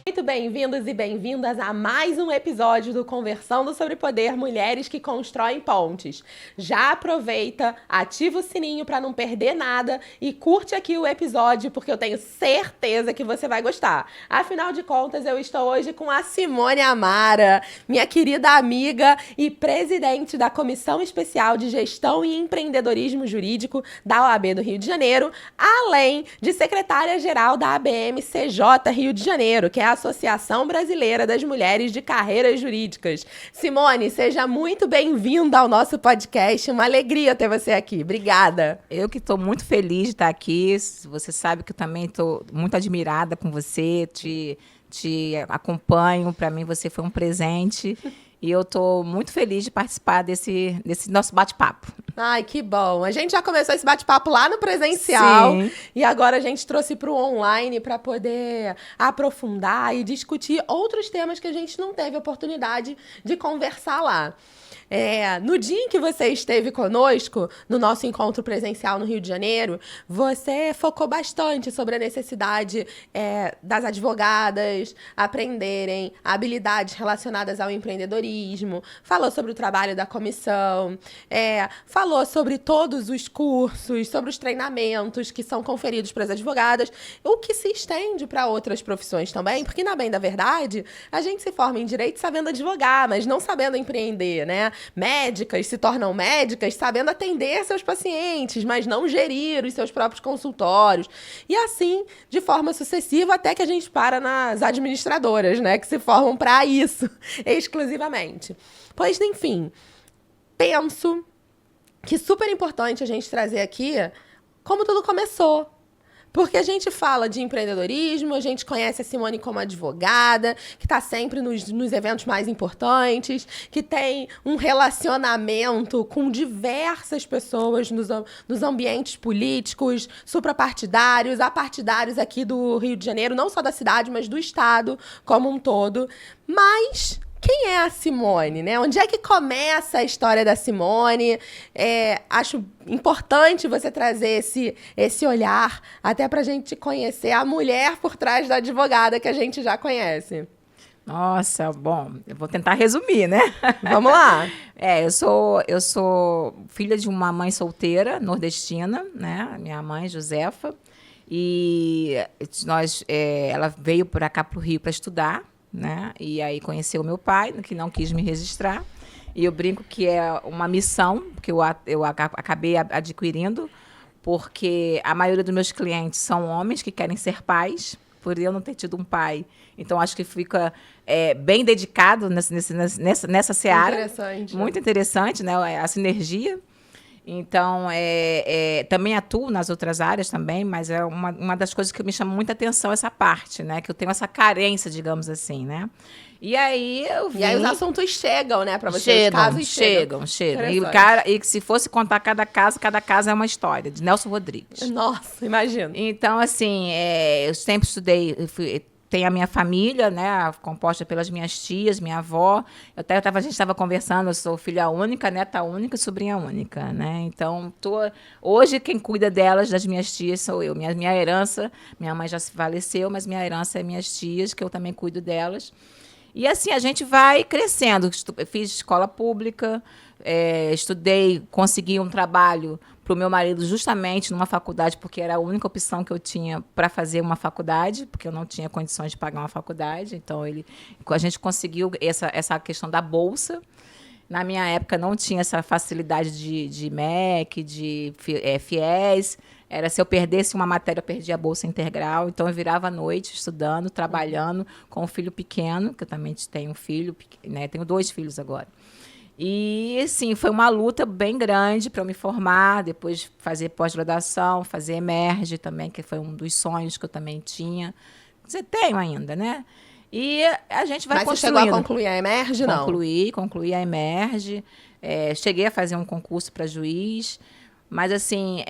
Muito bem-vindos e bem-vindas a mais um episódio do Conversando sobre Poder Mulheres que Constroem Pontes. Já aproveita, ativa o sininho para não perder nada e curte aqui o episódio porque eu tenho certeza que você vai gostar. Afinal de contas, eu estou hoje com a Simone Amara, minha querida amiga e presidente da Comissão Especial de Gestão e Empreendedorismo Jurídico da OAB do Rio de Janeiro, além de secretária-geral da ABM-CJ Rio de Janeiro, que é a Associação Brasileira das Mulheres de Carreiras Jurídicas. Simone, seja muito bem-vinda ao nosso podcast. Uma alegria ter você aqui. Obrigada. Eu que estou muito feliz de estar aqui. Você sabe que eu também estou muito admirada com você, te acompanho. Para mim, você foi um presente. E eu estou muito feliz de participar desse nosso bate-papo. Ai, que bom. A gente já começou esse bate-papo lá no presencial. Sim. E agora a gente trouxe para o online para poder aprofundar e discutir outros temas que a gente não teve oportunidade de conversar lá. No dia em que você esteve conosco, no nosso encontro presencial no Rio de Janeiro, você focou bastante sobre a necessidade das advogadas aprenderem habilidades relacionadas ao empreendedorismo, falou sobre o trabalho da comissão, falou sobre todos os cursos, sobre os treinamentos que são conferidos para as advogadas, o que se estende para outras profissões também, porque, na bem da verdade, a gente se forma em direito sabendo advogar, mas não sabendo empreender, né? Médicas se tornam médicas sabendo atender seus pacientes, mas não gerir os seus próprios consultórios. E assim, de forma sucessiva, até que a gente para nas administradoras, né? Que se formam para isso, exclusivamente. Pois, enfim, penso que é super importante a gente trazer aqui como tudo começou. Porque a gente fala de empreendedorismo, a gente conhece a Simone como advogada, que está sempre nos eventos mais importantes, que tem um relacionamento com diversas pessoas nos ambientes políticos, suprapartidários, apartidários aqui do Rio de Janeiro, não só da cidade, mas do estado como um todo. Mas quem é a Simone, né? Onde é que começa a história da Simone? Acho importante você trazer esse olhar até para a gente conhecer a mulher por trás da advogada que a gente já conhece. Nossa, bom, eu vou tentar resumir, né? Vamos lá. Eu sou filha de uma mãe solteira, nordestina, né? Minha mãe, Josefa. E ela veio para cá, para o Rio, para estudar, né? E aí conheceu o meu pai, que não quis me registrar. E eu brinco que é uma missão que eu acabei adquirindo, porque a maioria dos meus clientes são homens que querem ser pais, por eu não ter tido um pai. Então, acho que fica bem dedicado nessa seara. Interessante. Muito interessante, né? A sinergia. Então, também atuo nas outras áreas também, mas é uma das coisas que me chama muita atenção essa parte, né? Que eu tenho essa carência, digamos assim, né? E aí eu vi... E aí os assuntos chegam, né? Para você, os casos chegam. E se fosse contar cada casa é uma história, de Nelson Rodrigues. Nossa, imagino. Então, assim, eu sempre estudei... Tem a minha família, né, composta pelas minhas tias, minha avó. A gente estava conversando, eu sou filha única, neta única, sobrinha única, né? Então, hoje quem cuida delas, das minhas tias, sou eu. Minha herança, minha mãe já se faleceu, mas minha herança é minhas tias, que eu também cuido delas. E assim, a gente vai crescendo. Fiz escola pública, estudei, consegui um trabalho para o meu marido justamente numa faculdade, porque era a única opção que eu tinha para fazer uma faculdade, porque eu não tinha condições de pagar uma faculdade. Então, a gente conseguiu essa questão da bolsa. Na minha época, não tinha essa facilidade de MEC, de FIES. Se eu perdesse uma matéria, eu perdia a bolsa integral. Então, eu virava à noite estudando, trabalhando com um filho pequeno, que eu também tenho um filho, né? Tenho 2 filhos agora. E, assim, foi uma luta bem grande para eu me formar, depois fazer pós-graduação, fazer Emerge também, que foi um dos sonhos que eu também tinha. Quer dizer, tenho ainda, né? E a gente vai construindo. Mas você chegou a concluir a Emerge, não? Concluí a Emerge. Cheguei a fazer um concurso para juiz, Mas, assim,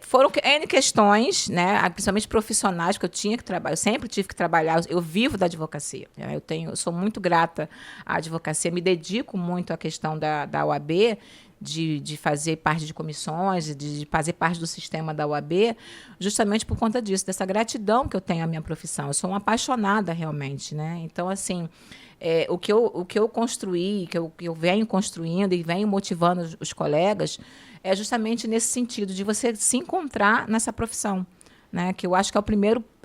foram N questões, né? Principalmente profissionais, que eu tinha que trabalhar. Eu sempre tive que trabalhar. Eu vivo da advocacia. Né? Eu sou muito grata à advocacia. Me dedico muito à questão da OAB, de fazer parte de comissões, de fazer parte do sistema da OAB, justamente por conta disso, dessa gratidão que eu tenho à minha profissão. Eu sou uma apaixonada, realmente. Né? Então, assim... o que eu construí, que eu venho construindo e venho motivando os colegas, é justamente nesse sentido, de você se encontrar nessa profissão. Né? Que eu acho que é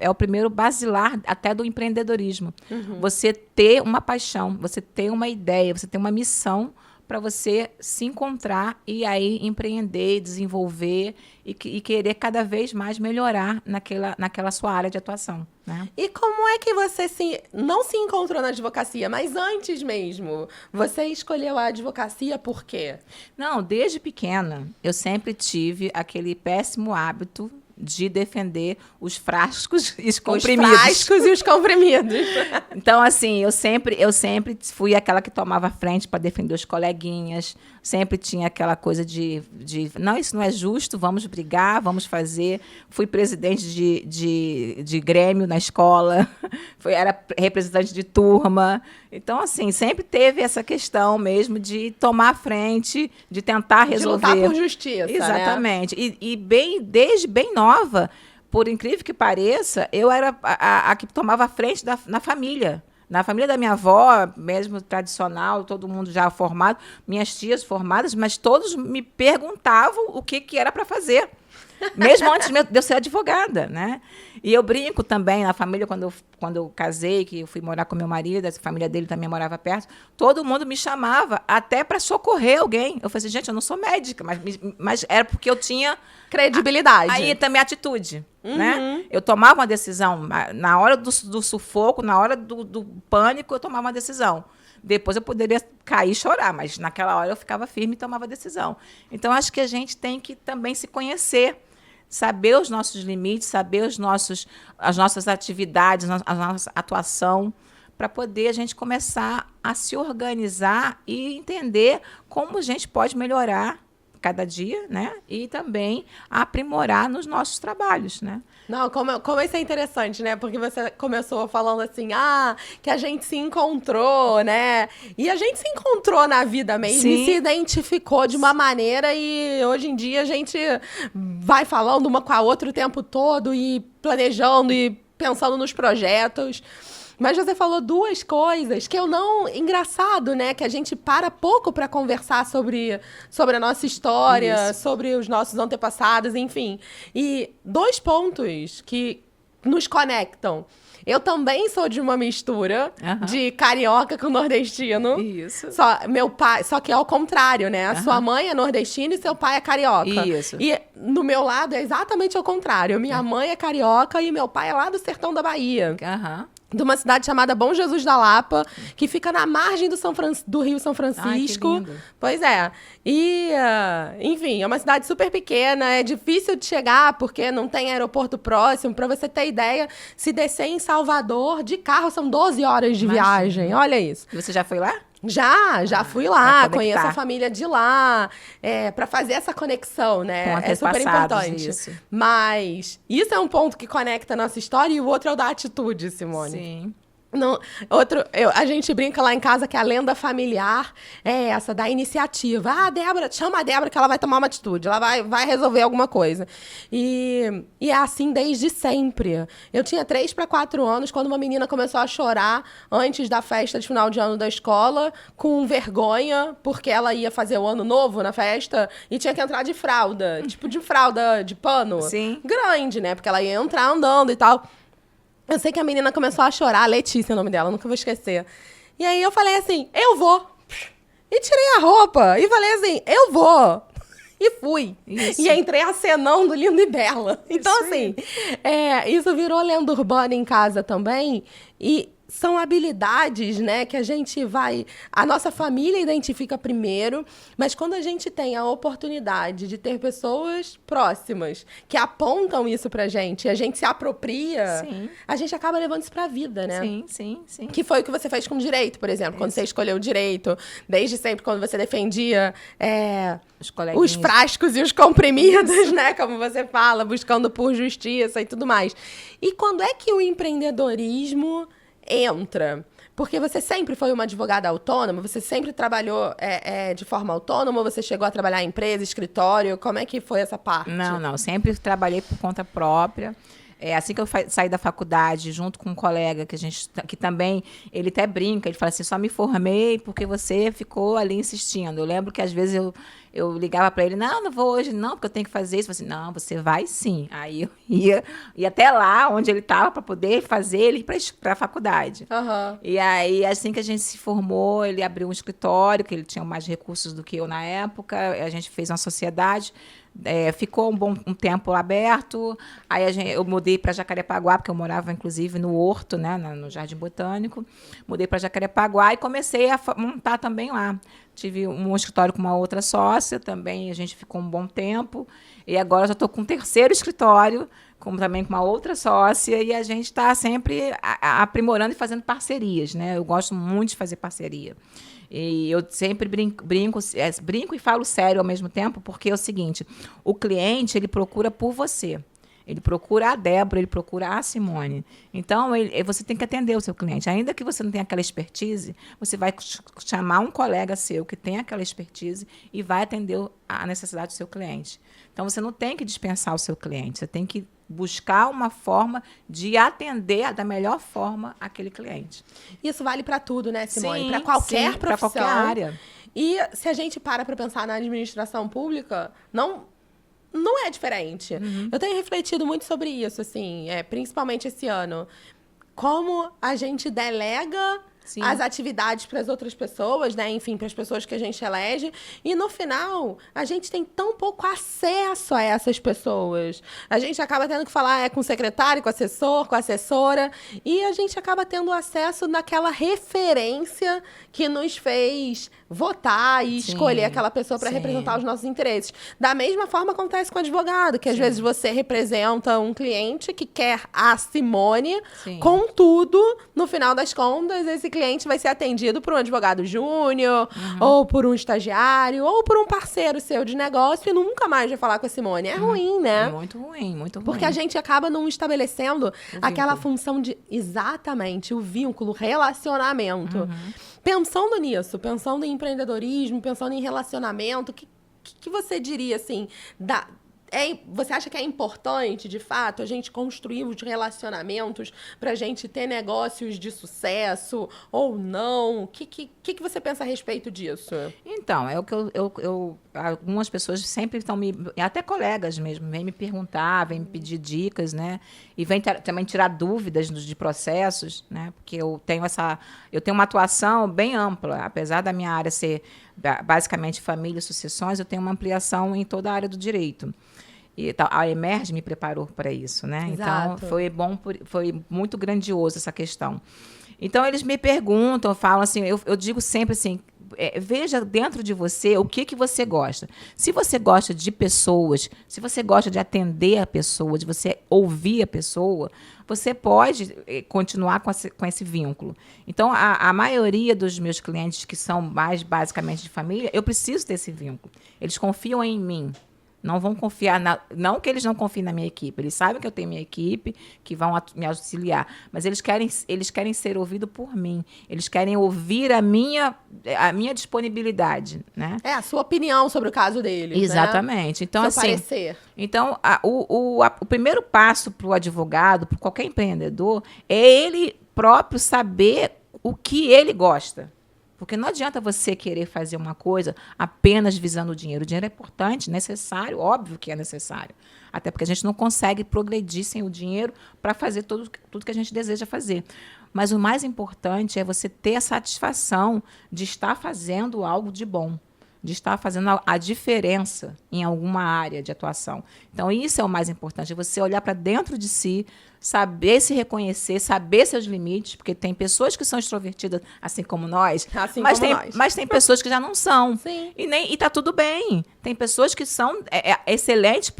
o primeiro basilar até do empreendedorismo. Você ter uma paixão, você ter uma ideia, você ter uma missão para você se encontrar e aí empreender, desenvolver e querer cada vez mais melhorar naquela sua área de atuação. Né? E como é que você não se encontrou na advocacia, mas antes mesmo? Você escolheu a advocacia por quê? Não, desde pequena, eu sempre tive aquele péssimo hábito de defender os frascos e os comprimidos. Os frascos e os comprimidos. Então, assim, eu sempre fui aquela que tomava frente para defender os coleguinhas. Sempre tinha aquela coisa de não, isso não é justo, vamos brigar, vamos fazer. Fui presidente de grêmio na escola, era representante de turma. Então, assim, sempre teve essa questão mesmo de tomar a frente, de tentar resolver. De lutar por justiça. Exatamente. Né? E desde bem nova, por incrível que pareça, eu era a que tomava a frente na família. Na família da minha avó, mesmo tradicional, todo mundo já formado, minhas tias formadas, mas todos me perguntavam o que era para fazer. Mesmo antes de eu ser advogada, né? E eu brinco também na família, quando eu casei, que eu fui morar com meu marido, a família dele também morava perto, todo mundo me chamava até para socorrer alguém. Eu falei assim, gente, eu não sou médica, mas era porque eu tinha... credibilidade. Aí também atitude, né? Eu tomava uma decisão, na hora do sufoco, na hora do pânico, eu tomava uma decisão. Depois eu poderia cair e chorar, mas naquela hora eu ficava firme e tomava decisão. Então, acho que a gente tem que também se conhecer, saber os nossos limites, saber as nossas atividades, a nossa atuação, para poder a gente começar a se organizar e entender como a gente pode melhorar cada dia, né? E também aprimorar nos nossos trabalhos, né? Não, como isso é interessante, né? Porque você começou falando assim, que a gente se encontrou, né? E a gente se encontrou na vida mesmo. Sim. E se identificou de uma maneira e hoje em dia a gente vai falando uma com a outra o tempo todo e planejando e pensando nos projetos. Mas você falou duas coisas que eu não... Engraçado, né? Que a gente para pouco para conversar sobre a nossa história, isso, sobre os nossos antepassados, enfim. E dois pontos que nos conectam. Eu também sou de uma mistura de carioca com nordestino. Isso. Meu pai, só que é ao contrário, né? A sua mãe é nordestina e seu pai é carioca. Isso. E no meu lado é exatamente ao contrário. Minha mãe é carioca e meu pai é lá do sertão da Bahia. De uma cidade chamada Bom Jesus da Lapa, que fica na margem do Rio São Francisco. Ai, que lindo. Pois é. E, enfim, é uma cidade super pequena, é difícil de chegar, porque não tem aeroporto próximo. Para você ter ideia, se descer em Salvador, de carro são 12 horas de viagem. Olha isso. E você já foi lá? Já fui lá, conheço a família de lá, para fazer essa conexão, né? É super importante. Isso. Mas isso é um ponto que conecta a nossa história e o outro é o da atitude, Simone. Sim. Não, a gente brinca lá em casa que a lenda familiar é essa, da iniciativa. Débora, chama a Débora que ela vai tomar uma atitude, ela vai resolver alguma coisa. E é assim desde sempre. Eu tinha 3 para 4 anos quando uma menina começou a chorar antes da festa de final de ano da escola, com vergonha, porque ela ia fazer o ano novo na festa e tinha que entrar de fralda, tipo de fralda de pano. Sim. Grande, né? Porque ela ia entrar andando e tal. Eu sei que a menina começou a chorar, Letícia é o nome dela, nunca vou esquecer. E aí eu falei assim, eu vou. E tirei a roupa e falei assim, eu vou. E fui. Isso. E entrei acenando lindo e bela. Então, assim, isso virou lenda urbana em casa também. E são habilidades, né, que a nossa família identifica primeiro, mas quando a gente tem a oportunidade de ter pessoas próximas que apontam isso pra gente, e a gente se apropria, Sim. a gente acaba levando isso pra vida, né? Sim, sim, sim. Que foi o que você fez com direito, por exemplo, quando você escolheu o direito, desde sempre quando você defendia os frascos e os comprimidos, né? Como você fala, buscando por justiça e tudo mais. E quando é que o empreendedorismo entra? Porque você sempre foi uma advogada autônoma? Você sempre trabalhou de forma autônoma? Ou você chegou a trabalhar em empresa, escritório? Como é que foi essa parte? Não. Sempre trabalhei por conta própria. Assim que eu saí da faculdade, junto com um colega que também, ele até brinca, ele fala assim, só me formei porque você ficou ali insistindo. Eu lembro que às vezes eu ligava para ele, não vou hoje não, porque eu tenho que fazer isso. Eu falei assim, não, você vai sim. Aí eu ia até lá onde ele estava para poder fazer ele ir para a faculdade. Uhum. E aí, assim que a gente se formou, ele abriu um escritório, que ele tinha mais recursos do que eu na época, a gente fez uma sociedade. Ficou um tempo aberto, aí eu mudei para Jacarepaguá, porque eu morava, inclusive, no Horto, né, no Jardim Botânico. Mudei para Jacarepaguá e comecei a montar também lá. Tive um escritório com uma outra sócia, também a gente ficou um bom tempo. E agora já estou com um terceiro escritório, também com uma outra sócia, e a gente está sempre aprimorando e fazendo parcerias, né? Eu gosto muito de fazer parceria. E eu sempre brinco e falo sério ao mesmo tempo, porque é o seguinte, o cliente, ele procura por você. Ele procura a Débora, ele procura a Simone. Então, você tem que atender o seu cliente. Ainda que você não tenha aquela expertise, você vai chamar um colega seu que tem aquela expertise e vai atender a necessidade do seu cliente. Então, você não tem que dispensar o seu cliente, você tem que buscar uma forma de atender da melhor forma aquele cliente. Isso vale para tudo, né, Simone? Sim, para qualquer profissão. Para qualquer área. E se a gente para pensar na administração pública, não é diferente. Uhum. Eu tenho refletido muito sobre isso, assim, principalmente esse ano. Como a gente delega Sim. as atividades para as outras pessoas, né? Enfim, para as pessoas que a gente elege. E no final, a gente tem tão pouco acesso a essas pessoas. A gente acaba tendo que falar com o secretário, com o assessor, com a assessora. E a gente acaba tendo acesso naquela referência que nos fez votar e escolher aquela pessoa para representar os nossos interesses. Da mesma forma acontece com o advogado, que às vezes você representa um cliente que quer a Simone, contudo, no final das contas, esse cliente vai ser atendido por um advogado júnior, ou por um estagiário, ou por um parceiro seu de negócio e nunca mais vai falar com a Simone. É ruim, né? É muito ruim, muito ruim. Porque a gente acaba não estabelecendo aquela função de, exatamente, o vínculo, relacionamento. Pensando nisso, pensando em empreendedorismo, pensando em relacionamento, o que você diria, assim, você acha que é importante, de fato, a gente construir os relacionamentos para a gente ter negócios de sucesso ou não? O que você pensa a respeito disso? Então, é o que algumas pessoas sempre estão até colegas mesmo, vêm me perguntar, vêm me pedir dicas, né? E vêm também tirar dúvidas de processos, né? Porque eu tenho uma atuação bem ampla, apesar da minha área ser basicamente família e sucessões, eu tenho uma ampliação em toda a área do direito. E a Emerge me preparou para isso, né? Exato. Então, foi muito grandioso essa questão. Então, eles me perguntam, falam assim, eu digo sempre assim, veja dentro de você o que você gosta. Se você gosta de pessoas, se você gosta de atender a pessoa, de você ouvir a pessoa, você pode continuar com esse vínculo. Então, a maioria dos meus clientes que são mais basicamente de família, eu preciso desse vínculo. Eles confiam em mim. Não vão confiar, não que eles não confiem na minha equipe, eles sabem que eu tenho minha equipe, que vão me auxiliar, mas eles querem ser ouvidos por mim, eles querem ouvir a minha disponibilidade, né? A sua opinião sobre o caso deles, exatamente. Né? Então, seu assim, parecer. Então, o primeiro passo para o advogado, para qualquer empreendedor, é ele próprio saber o que ele gosta. Porque não adianta você querer fazer uma coisa apenas visando o dinheiro. O dinheiro é importante, necessário, óbvio que é necessário. Até porque a gente não consegue progredir sem o dinheiro para fazer tudo que a gente deseja fazer. Mas o mais importante é você ter a satisfação de estar fazendo algo de bom. de estar fazendo a diferença em alguma área de atuação. Então, isso é o mais importante, é você olhar para dentro de si, saber se reconhecer, saber seus limites, porque tem pessoas que são extrovertidas, assim como nós, mas tem pessoas que já não são. Sim. E tá tudo bem. Tem pessoas que são excelentes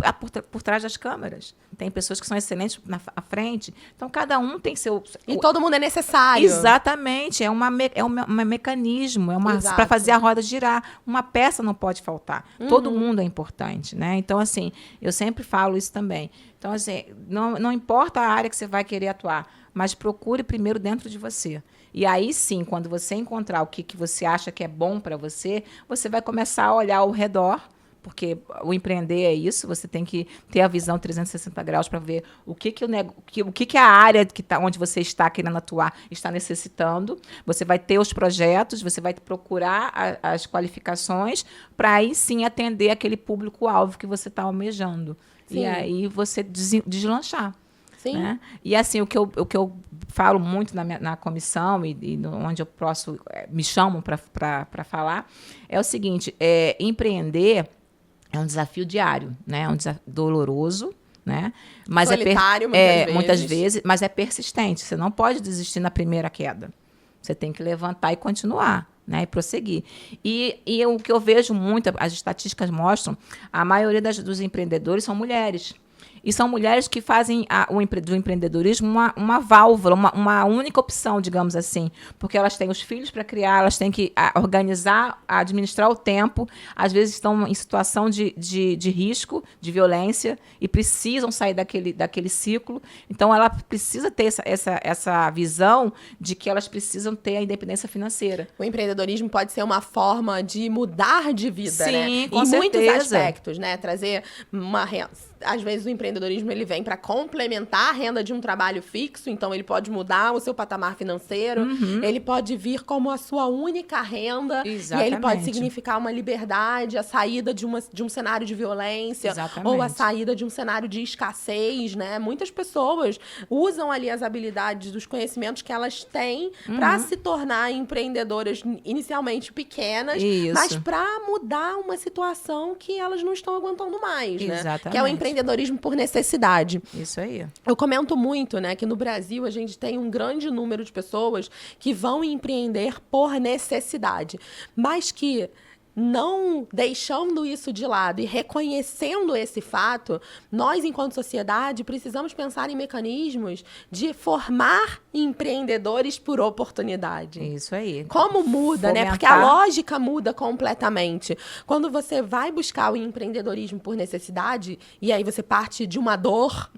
por trás das câmeras. Tem pessoas que são excelentes à frente. Então, cada um tem seu... E todo mundo é necessário. Exatamente. É um mecanismo, para fazer a roda girar. Uma peça não pode faltar. Todo mundo é importante, né? Então, assim, eu sempre falo isso também. Então, assim, não importa a área que você vai querer atuar, mas procure primeiro dentro de você. E aí, sim, quando você encontrar o que você acha que é bom para você, você vai começar a olhar ao redor, porque o empreender é isso, você tem que ter a visão 360 graus para ver o que a área onde você está querendo atuar está necessitando. Você vai ter os projetos, você vai procurar as qualificações para aí sim atender aquele público-alvo que você está almejando. Sim. E aí você deslanchar. Sim. Né? E assim, o que eu falo muito na comissão e onde eu posso, me chamam para falar, é o seguinte, empreender é um desafio diário, né? É um desafio doloroso, né? Mas solitário, muitas vezes, mas é persistente. Você não pode desistir na primeira queda. Você tem que levantar e continuar, né? E prosseguir. E o que eu vejo muito, as estatísticas mostram, a maioria dos empreendedores são mulheres. E são mulheres que fazem do empreendedorismo uma válvula, uma única opção, digamos assim. Porque elas têm os filhos para criar, elas têm que organizar, administrar o tempo. Às vezes estão em situação de risco, de violência, e precisam sair daquele ciclo. Então, ela precisa ter essa visão de que elas precisam ter a independência financeira. O empreendedorismo pode ser uma forma de mudar de vida, sim, né? Com em certeza. Muitos aspectos, né? Trazer uma renda. Às vezes o empreendedorismo ele vem para complementar a renda de um trabalho fixo, então ele pode mudar o seu patamar financeiro, ele pode vir como a sua única renda, exatamente. E ele pode significar uma liberdade, a saída de um cenário de violência, exatamente. Ou a saída de um cenário de escassez, né? Muitas pessoas usam ali as habilidades, os conhecimentos que elas têm para se tornar empreendedoras inicialmente pequenas, mas para mudar uma situação que elas não estão aguentando mais, né? Exatamente. Que é o empreendedorismo por necessidade. Isso aí. Eu comento muito, né, que no Brasil a gente tem um grande número de pessoas que vão empreender por necessidade, mas que não deixando isso de lado e reconhecendo esse fato, nós, enquanto sociedade, precisamos pensar em mecanismos de formar empreendedores por oportunidade. Isso aí. Como muda, fomentar, né? Porque a lógica muda completamente. Quando você vai buscar o empreendedorismo por necessidade, e aí você parte de uma dor...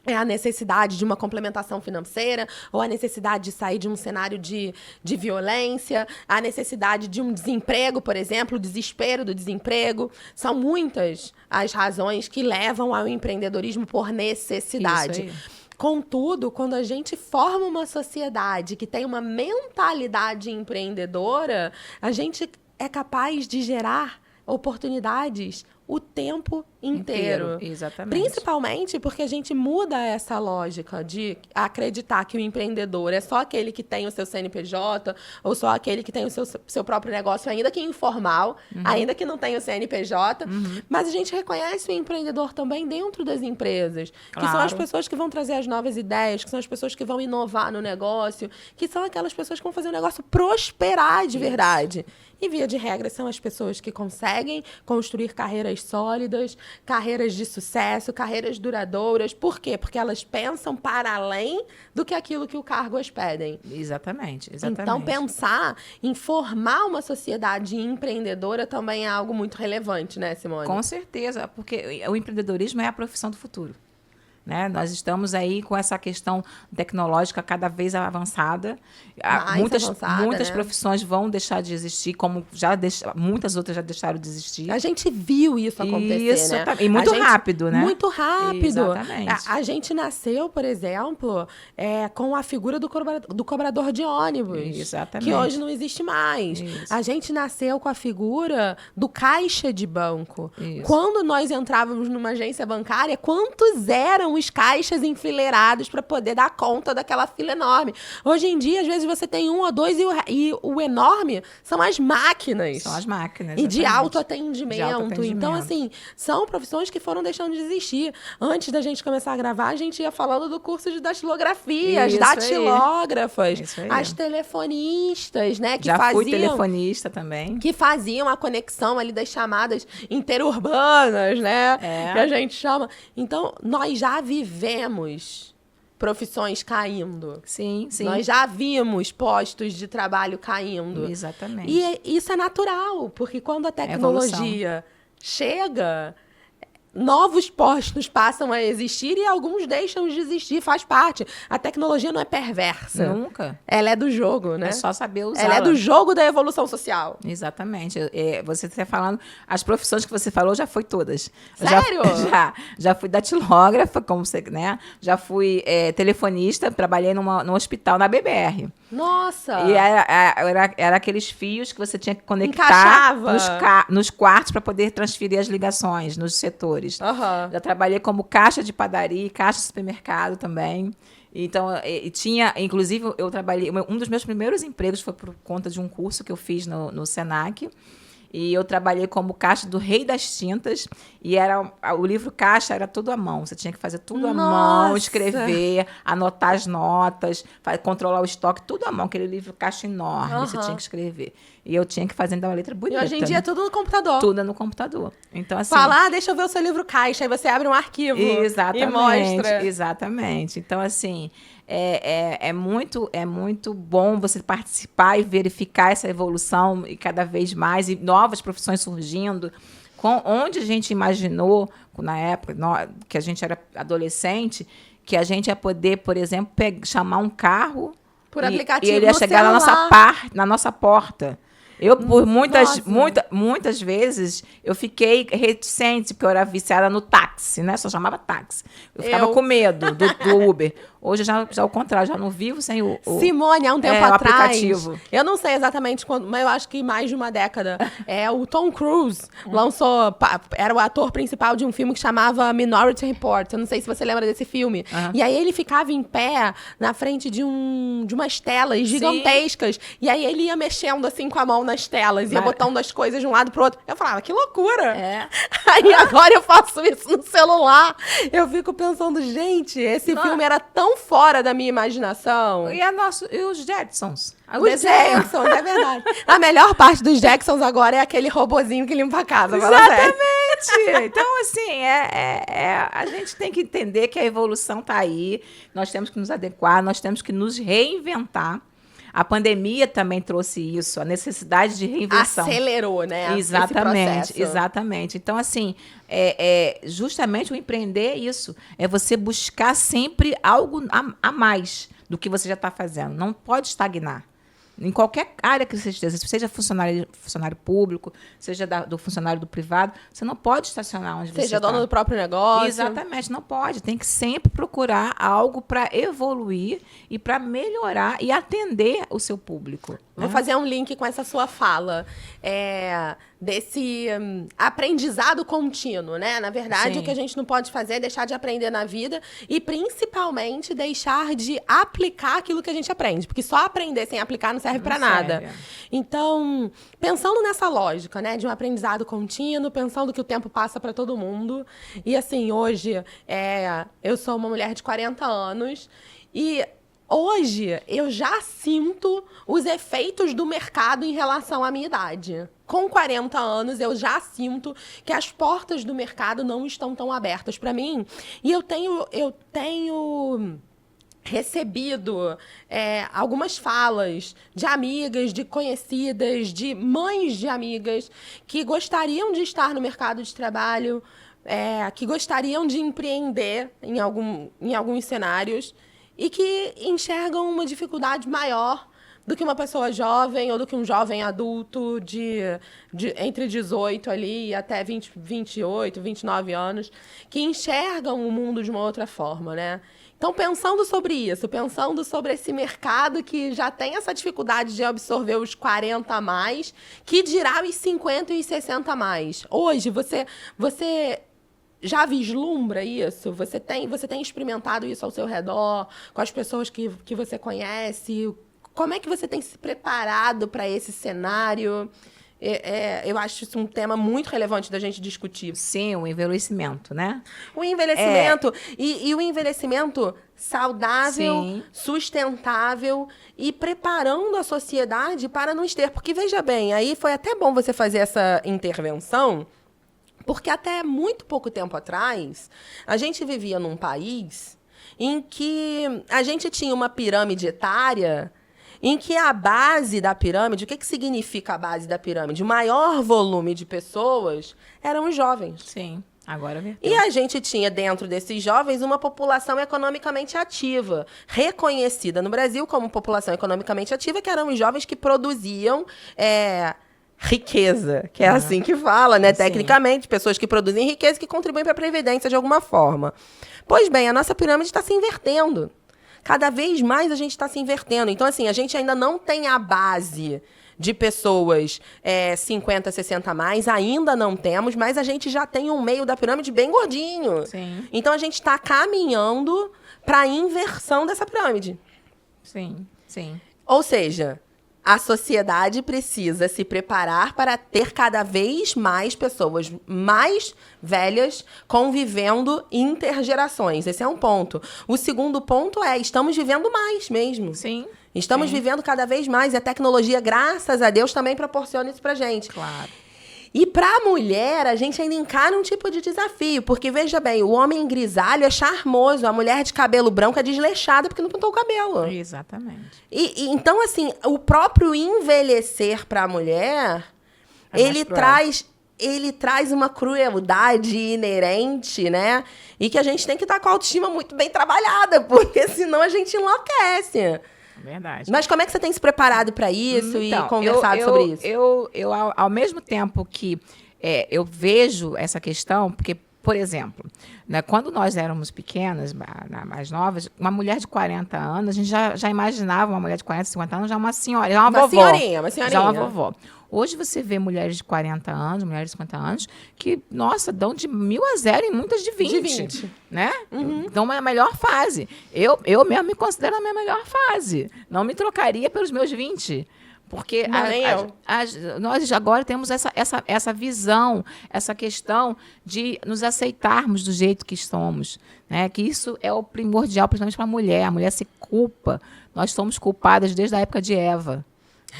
É a necessidade de uma complementação financeira, ou a necessidade de sair de um cenário de violência, a necessidade de um desemprego, por exemplo, o desespero do desemprego. São muitas as razões que levam ao empreendedorismo por necessidade. Isso aí. Contudo, quando a gente forma uma sociedade que tem uma mentalidade empreendedora, a gente é capaz de gerar oportunidades o tempo inteiro. Exatamente. Principalmente porque a gente muda essa lógica de acreditar que o empreendedor é só aquele que tem o seu CNPJ ou só aquele que tem o seu próprio negócio, ainda que informal, ainda que não tenha o CNPJ. Mas a gente reconhece o empreendedor também dentro das empresas, que são as pessoas que vão trazer as novas ideias, que são as pessoas que vão inovar no negócio, que são aquelas pessoas que vão fazer o negócio prosperar de verdade. E, via de regra, são as pessoas que conseguem construir carreiras sólidas, carreiras de sucesso, carreiras duradouras. Por quê? Porque elas pensam para além do que aquilo que o cargo as pedem. Exatamente. Então, pensar em formar uma sociedade empreendedora também é algo muito relevante, né, Simone? Com certeza, porque o empreendedorismo é a profissão do futuro. Né? Nós estamos aí com essa questão tecnológica cada vez avançada. Muitas profissões vão deixar de existir, como muitas outras já deixaram de existir. A gente viu isso acontecer, né? E muito rápido, né? Muito rápido. Exatamente. A gente nasceu, por exemplo, com a figura do cobrador de ônibus. Exatamente. Que hoje não existe mais. Isso. A gente nasceu com a figura do caixa de banco. Isso. Quando nós entrávamos numa agência bancária, quantos eram os caixas enfileirados para poder dar conta daquela fila enorme. Hoje em dia, às vezes, você tem um ou dois e o enorme são as máquinas. São as máquinas. E de exatamente. autoatendimento. Então, assim, são profissões que foram deixando de existir. Antes da gente começar a gravar, a gente ia falando do curso de datilografia, as Isso datilógrafas, Isso aí. as telefonistas, né? Que Já fui faziam, telefonista também. que faziam a conexão ali das chamadas interurbanas, né? Que a gente chama. Então, nós já vivemos profissões caindo. Sim, sim. Nós já vimos postos de trabalho caindo. Exatamente. E isso é natural, porque quando a tecnologia chega, novos postos passam a existir e alguns deixam de existir, faz parte. A tecnologia não é perversa. Nunca. Ela é do jogo, né? É só saber usar. Ela é do jogo da evolução social. Exatamente. Você está falando... As profissões que você falou, já foi todas. Sério? Já fui datilógrafa, como você, né? Já fui telefonista, trabalhei num hospital, na BBR. Nossa! E era aqueles fios que você tinha que Encaixava. conectar nos quartos para poder transferir as ligações nos setores. Uhum. Já trabalhei como caixa de padaria, caixa de supermercado também. Então, tinha, inclusive, eu trabalhei... Um dos meus primeiros empregos foi por conta de um curso que eu fiz no Senac. E eu trabalhei como caixa do Rei das Tintas. E o livro caixa era tudo à mão. Você tinha que fazer tudo à mão, escrever, anotar as notas, controlar o estoque, tudo à mão. Aquele livro caixa enorme, você tinha que escrever. E eu tinha que fazer ainda uma letra bonita. E hoje em dia é tudo no computador. Tudo no computador. Então, assim... Fala, deixa eu ver o seu livro caixa. Aí você abre um arquivo e mostra. Exatamente. Então, assim... É muito bom você participar e verificar essa evolução e cada vez mais, e novas profissões surgindo. Onde a gente imaginou, na época que a gente era adolescente, que a gente ia poder, por exemplo, chamar um carro por aplicativo, e ele ia chegar na nossa porta. Eu, por muitas vezes, eu fiquei reticente, porque eu era viciada no táxi, né? Só chamava táxi. Eu ficava com medo do Uber. Hoje, já ao contrário, já não vivo sem o Simone, há um tempo atrás, aplicativo. Eu não sei exatamente quando, mas eu acho que mais de uma década, o Tom Cruise lançou, era o ator principal de um filme que chamava Minority Report. Eu não sei se você lembra desse filme. E aí ele ficava em pé na frente de umas telas gigantescas. Sim. E aí ele ia mexendo assim com a mão nas telas, ia botando as coisas de um lado pro outro. Eu falava, que loucura! Aí agora eu faço isso no celular. Eu fico pensando, gente, esse filme era tão fora da minha imaginação. E os Jetsons? Os Jetsons, é verdade. A melhor parte dos Jetsons agora é aquele robozinho que limpa a casa. Exatamente! Então, assim, a gente tem que entender que a evolução está aí, nós temos que nos adequar, nós temos que nos reinventar. A pandemia também trouxe isso, a necessidade de reinvenção. Acelerou, né? Exatamente, exatamente. Então, assim, justamente o empreender é isso. É você buscar sempre algo a mais do que você já está fazendo. Não pode estagnar. Em qualquer área que você esteja, seja funcionário público, seja do funcionário do privado, você não pode estacionar onde você está. Seja dono do próprio negócio. Exatamente, não pode. Tem que sempre procurar algo para evoluir e para melhorar e atender o seu público. Vou fazer um link com essa sua fala. Desse aprendizado contínuo, né? Na verdade, Sim. O que a gente não pode fazer é deixar de aprender na vida e, principalmente, deixar de aplicar aquilo que a gente aprende. Porque só aprender sem aplicar não serve para nada. Então, pensando nessa lógica, né? De um aprendizado contínuo, pensando que o tempo passa para todo mundo. E, assim, hoje, eu sou uma mulher de 40 anos e... Hoje, eu já sinto os efeitos do mercado em relação à minha idade. Com 40 anos, eu já sinto que as portas do mercado não estão tão abertas para mim. E eu tenho recebido algumas falas de amigas, de conhecidas, de mães de amigas que gostariam de estar no mercado de trabalho, que gostariam de empreender em alguns cenários, e que enxergam uma dificuldade maior do que uma pessoa jovem ou do que um jovem adulto entre 18 ali e até 28, 29 anos, que enxergam o mundo de uma outra forma, né? Então, pensando sobre isso, pensando sobre esse mercado que já tem essa dificuldade de absorver os 40 a mais, que dirá os 50 e os 60 a mais. Hoje, você já vislumbra isso? Você tem experimentado isso ao seu redor, com as pessoas que você conhece? Como é que você tem se preparado para esse cenário? Eu acho isso um tema muito relevante da gente discutir. Sim, o envelhecimento, né? O envelhecimento, e o envelhecimento saudável, Sim. sustentável e preparando a sociedade para nos ter. Porque, veja bem, aí foi até bom você fazer essa intervenção, porque até muito pouco tempo atrás, a gente vivia num país em que a gente tinha uma pirâmide etária em que a base da pirâmide, o que significa a base da pirâmide? O maior volume de pessoas eram os jovens. Sim, agora verteu. E a gente tinha dentro desses jovens uma população economicamente ativa, reconhecida no Brasil como população economicamente ativa, que eram os jovens que produziam riqueza, que é assim que fala, né? Sim. Tecnicamente, pessoas que produzem riqueza e que contribuem para a Previdência de alguma forma. Pois bem, a nossa pirâmide está se invertendo. Cada vez mais a gente está se invertendo. Então, assim, a gente ainda não tem a base de pessoas 50, 60 a mais, ainda não temos, mas a gente já tem um meio da pirâmide bem gordinho. Sim. Então, a gente está caminhando para a inversão dessa pirâmide. Sim, sim. Ou seja, a sociedade precisa se preparar para ter cada vez mais pessoas mais velhas convivendo intergerações. Esse é um ponto. O segundo ponto estamos vivendo mais mesmo. Sim. Estamos vivendo cada vez mais. E a tecnologia, graças a Deus, também proporciona isso pra gente. Claro. E pra mulher, a gente ainda encara um tipo de desafio. Porque, veja bem, o homem grisalho é charmoso. A mulher de cabelo branco é desleixada porque não pintou o cabelo. Exatamente. Então, assim, o próprio envelhecer pra mulher, ele traz uma crueldade inerente, né? E que a gente tem que estar com a autoestima muito bem trabalhada, porque senão a gente enlouquece. Verdade. Mas como é que você tem se preparado para isso e conversado sobre isso? Eu, ao mesmo tempo que eu vejo essa questão, porque, por exemplo, né, quando nós éramos pequenas, mais novas, uma mulher de 40 anos, a gente já imaginava uma mulher de 40, 50 anos já uma senhora, já uma vovó. Uma senhorinha. Já uma vovó. Hoje você vê mulheres de 40 anos, mulheres de 50 anos, que, nossa, dão de 1000 a 0 e muitas de 20. De 20. Né? Então, é a melhor fase. Eu mesmo me considero a minha melhor fase. Não me trocaria pelos meus 20. Porque nós agora temos essa visão, essa questão de nos aceitarmos do jeito que somos. Né? Que isso é o primordial, principalmente para a mulher. A mulher se culpa. Nós somos culpadas desde a época de Eva.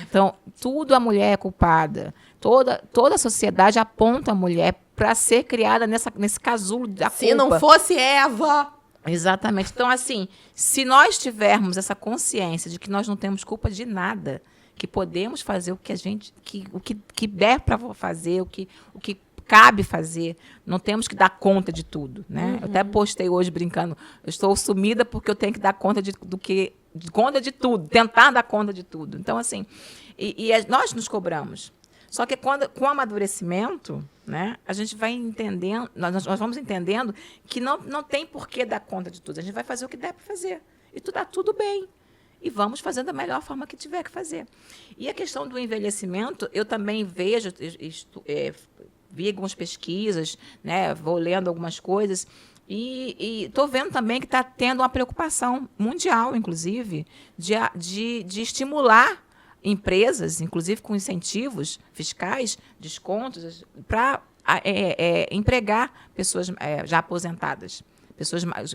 Então, tudo a mulher é culpada. Toda a sociedade aponta a mulher para ser criada nesse casulo da culpa. Se não fosse Eva... Exatamente. Então, assim, se nós tivermos essa consciência de que nós não temos culpa de nada, que podemos fazer o que o que der para fazer, o que cabe fazer, não temos que dar conta de tudo, né? Eu até postei hoje brincando, eu estou sumida porque eu tenho que dar conta de tudo, tentar dar conta de tudo. Então, assim, nós nos cobramos. Só que com o amadurecimento, né, a gente vai entendendo, nós vamos entendendo que não tem por que dar conta de tudo. A gente vai fazer o que der para fazer. E está tudo bem. E vamos fazendo da melhor forma que tiver que fazer. E a questão do envelhecimento, eu também vejo, vi algumas pesquisas, né, vou lendo algumas coisas, e estou vendo também que está tendo uma preocupação mundial, inclusive, de estimular empresas, inclusive com incentivos fiscais, descontos, para empregar pessoas já aposentadas.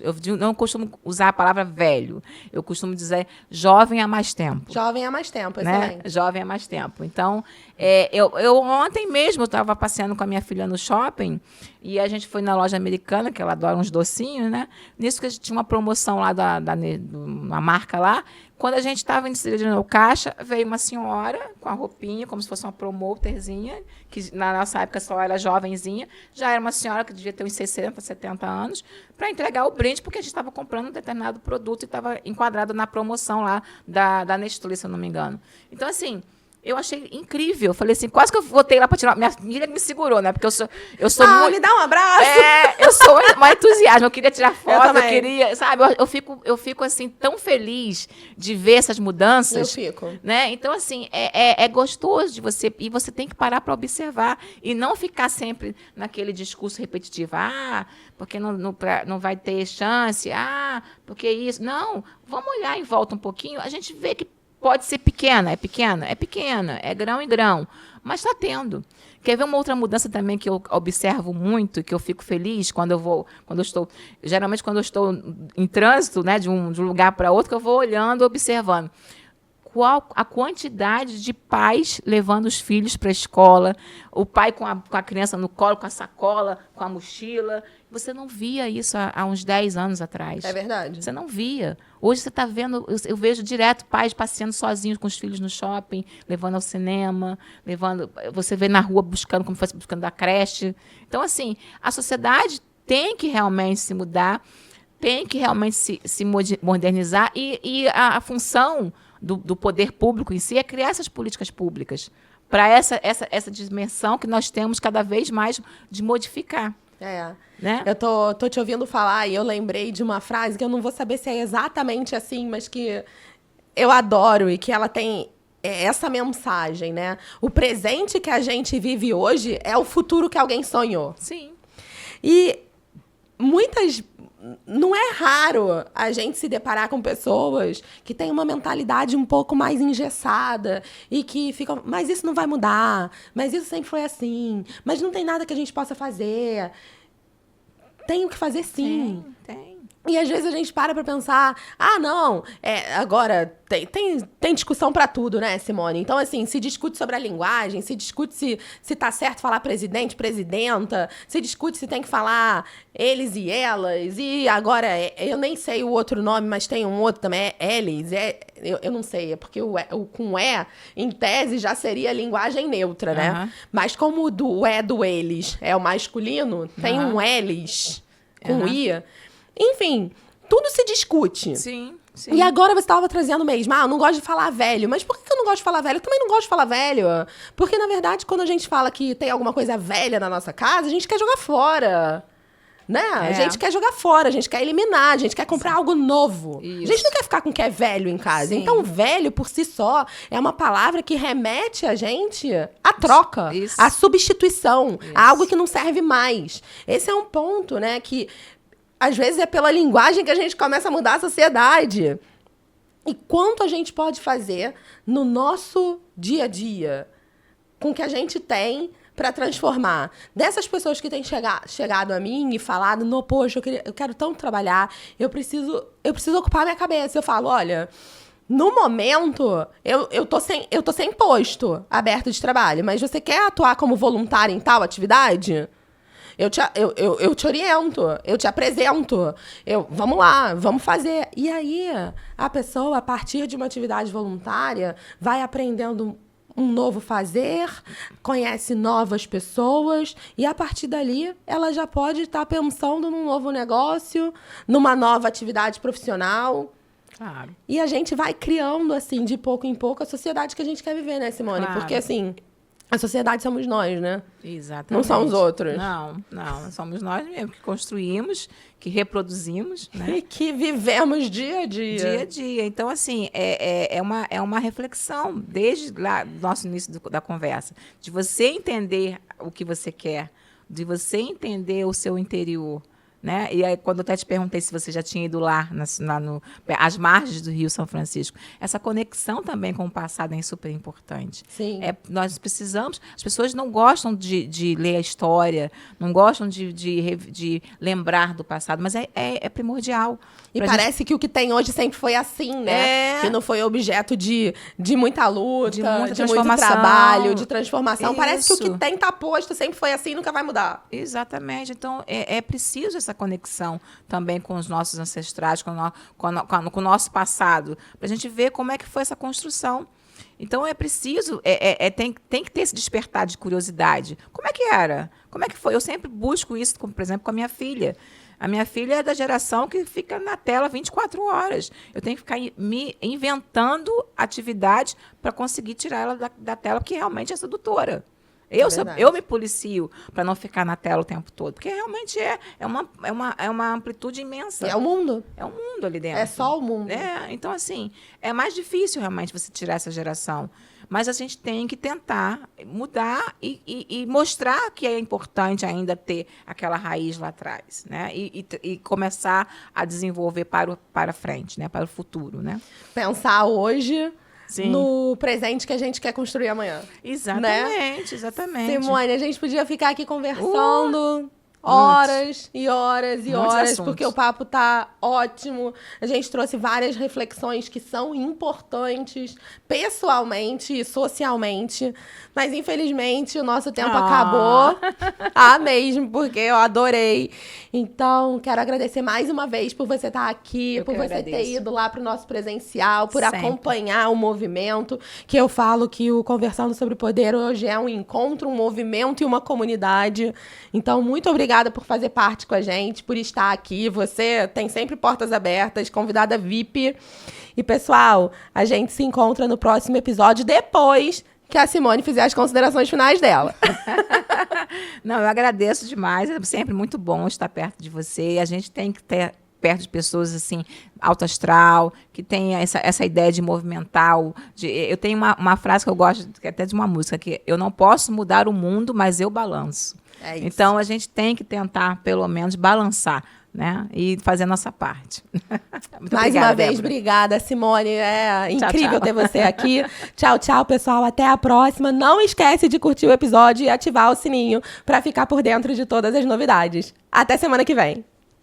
Eu não costumo usar a palavra velho, eu costumo dizer jovem há mais tempo. Jovem há mais tempo, né? excelente. Jovem há mais tempo. Então, eu ontem mesmo estava passeando com a minha filha no shopping e a gente foi na loja americana, que ela adora uns docinhos, né? Nisso que a gente tinha uma promoção lá uma marca lá. Quando a gente estava inserindo no caixa, veio uma senhora com a roupinha, como se fosse uma promoterzinha, que na nossa época só era jovenzinha, já era uma senhora que devia ter uns 60, 70 anos, para entregar o brinde, porque a gente estava comprando um determinado produto e estava enquadrado na promoção lá da Nestlé, se eu não me engano. Então, assim, Eu achei incrível. Eu falei assim, quase que eu voltei lá para tirar. Minha filha me segurou, né? Porque eu sou muito... me dá um abraço! Eu sou uma entusiasta. Eu queria tirar foto, eu também. queria... Sabe, eu fico, assim, tão feliz de ver essas mudanças. Eu fico. Né? Então, assim, é gostoso de você... E você tem que parar para observar. E não ficar sempre naquele discurso repetitivo. Porque não vai ter chance. Porque isso... Não, vamos olhar em volta um pouquinho. A gente vê que pode ser pequena, é grão em grão, mas está tendo. Quer ver uma outra mudança também que eu observo muito, que eu fico feliz geralmente quando eu estou em trânsito, né, de um lugar para outro, que eu vou olhando, observando. Qual a quantidade de pais levando os filhos para a escola, o pai com a criança no colo, com a sacola, com a mochila. Você não via isso há uns 10 anos atrás. É verdade. Você não via. Hoje você está vendo, eu vejo direto pais passeando sozinhos com os filhos no shopping, levando ao cinema, você vê na rua buscando, como fosse buscando da creche. Então, assim, a sociedade tem que realmente se mudar, tem que realmente se modernizar e a função do poder público em si é criar essas políticas públicas para essa dimensão que nós temos cada vez mais de modificar. Né? Eu tô te ouvindo falar e eu lembrei de uma frase que eu não vou saber se é exatamente assim, mas que eu adoro e que ela tem essa mensagem, né? O presente que a gente vive hoje é o futuro que alguém sonhou. Sim. E não é raro a gente se deparar com pessoas que têm uma mentalidade um pouco mais engessada e que ficam, mas isso não vai mudar, mas isso sempre foi assim, mas não tem nada que a gente possa fazer. Tem o que fazer, sim. Tem. E às vezes a gente para pra pensar, não, agora tem discussão pra tudo, né, Simone? Então, assim, se discute sobre a linguagem, se discute se tá certo falar presidente, presidenta, se discute se tem que falar eles e elas, e agora, eu nem sei o outro nome, mas tem um outro também, é eles, eu não sei, é porque o com em tese, já seria linguagem neutra, né? Mas como o do eles é o masculino, tem um eles com I... Enfim, tudo se discute. Sim. E agora você estava trazendo mesmo, eu não gosto de falar velho. Mas por que eu não gosto de falar velho? Eu também não gosto de falar velho. Porque, na verdade, quando a gente fala que tem alguma coisa velha na nossa casa, a gente quer jogar fora. Né? A gente quer jogar fora, a gente quer eliminar, a gente quer comprar algo novo. Isso. A gente não quer ficar com o que é velho em casa. Sim. Então, velho, por si só, é uma palavra que remete a gente à troca, à substituição, a algo que não serve mais. Esse é um ponto, né, que... Às vezes é pela linguagem que a gente começa a mudar a sociedade. E quanto a gente pode fazer no nosso dia a dia, com o que a gente tem para transformar. Dessas pessoas que têm chegado a mim e falado, poxa, eu quero tanto trabalhar, eu preciso ocupar minha cabeça. Eu falo, olha, no momento, eu tô sem posto aberto de trabalho, mas você quer atuar como voluntária em tal atividade? Eu te oriento, eu te apresento. Vamos lá, vamos fazer. E aí, a pessoa, a partir de uma atividade voluntária, vai aprendendo um novo fazer, conhece novas pessoas, e a partir dali, ela já pode estar pensando num novo negócio, numa nova atividade profissional. Claro. E a gente vai criando, assim, de pouco em pouco, a sociedade que a gente quer viver, né, Simone? Claro. Porque, assim... A sociedade somos nós, né? Exatamente. Não são os outros. Não. Somos nós mesmo que construímos, que reproduzimos, né? E que vivemos dia a dia. Dia a dia. Então, assim, é uma reflexão, desde lá do nosso início da conversa, de você entender o que você quer, de você entender o seu interior. Né? E aí, quando eu até te perguntei se você já tinha ido lá às margens do Rio São Francisco, essa conexão também com o passado é super importante. Sim. Nós precisamos... As pessoas não gostam de ler a história, não gostam de lembrar do passado, mas é primordial. E parece que o que tem hoje sempre foi assim, né? Que não foi objeto de muita luta, de muito trabalho, de transformação. Isso. Parece que o que tem tá posto, sempre foi assim, nunca vai mudar. Exatamente. Então, é preciso essa conexão também com os nossos ancestrais, com o nosso passado, para a gente ver como é que foi essa construção. Então, é preciso, tem que ter esse despertar de curiosidade. Como é que era? Como é que foi? Eu sempre busco isso, por exemplo, com a minha filha. A minha filha é da geração que fica na tela 24 horas. Eu tenho que ficar me inventando atividade para conseguir tirar ela da tela, porque realmente é sedutora. Eu me policio para não ficar na tela o tempo todo, porque realmente é uma amplitude imensa. É o mundo. É o mundo ali dentro. É só o mundo. Então, assim, é mais difícil realmente você tirar essa geração. Mas a gente tem que tentar mudar e mostrar que é importante ainda ter aquela raiz lá atrás, né? E começar a desenvolver para frente, né? Para o futuro, né? Pensar hoje... Sim. No presente que a gente quer construir amanhã. Exatamente, exatamente. Simone, a gente podia ficar aqui conversando horas e horas e horas, porque o papo tá ótimo. A gente trouxe várias reflexões que são importantes pessoalmente e socialmente. Mas, infelizmente, o nosso tempo acabou. Mesmo, porque eu adorei. Então, quero agradecer mais uma vez por você estar aqui, por você ter ido lá pro nosso presencial, por acompanhar o movimento, que eu falo que o Conversando sobre Poder hoje é um encontro, um movimento e uma comunidade. Então, muito obrigada por fazer parte com a gente, por estar aqui. Você tem sempre portas abertas, convidada VIP. E, pessoal, a gente se encontra no próximo episódio, depois que a Simone fizer as considerações finais dela. Não, eu agradeço demais. É sempre muito bom estar perto de você. A gente tem que ter perto de pessoas assim, alto astral, que tem essa ideia de movimentar. Eu tenho uma frase que eu gosto, que é até de uma música, que eu não posso mudar o mundo, mas eu balanço. É isso. Então, a gente tem que tentar, pelo menos, balançar, né? E fazer a nossa parte. Muito Mais obrigada, uma vez, Débora. obrigada, Simone. É incrível tchau. ter você aqui. Tchau, tchau, pessoal. Até a próxima. Não esquece de curtir o episódio e ativar o sininho para ficar por dentro de todas as novidades. Até semana que vem.